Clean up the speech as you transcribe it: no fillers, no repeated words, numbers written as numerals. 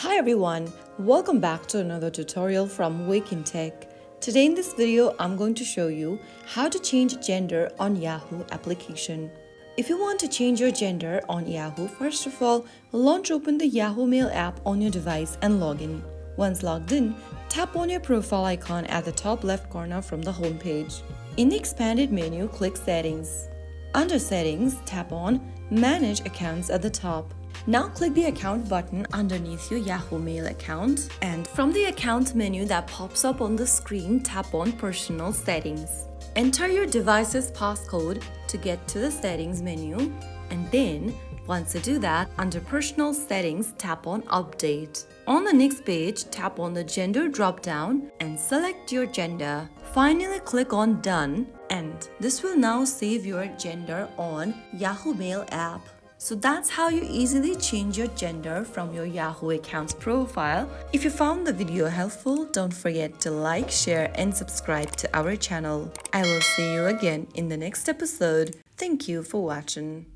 Hi everyone, welcome back to another tutorial from Wake&Tech. Today in this video, I'm going to show you how to change gender on Yahoo application. If you want to change your gender on Yahoo, first of all, launch open the Yahoo Mail app on your device and log in. Once logged in, tap on your profile icon at the top left corner from the home page. In the expanded menu, click Settings. Under Settings, tap on Manage Accounts at the top. Now click the account button underneath your Yahoo Mail account, and from the account menu that pops up on the screen, tap on Personal Settings. Enter your device's passcode to get to the settings menu, and then once you do that, under Personal Settings, tap on Update. On the next page, tap on the Gender drop-down and select your gender. Finally, click on Done, and this will now save your gender on Yahoo Mail app. So that's how you easily change your gender from your Yahoo account's profile. If you found the video helpful, don't forget to like, share, and subscribe to our channel. I will see you again in the next episode. Thank you for watching.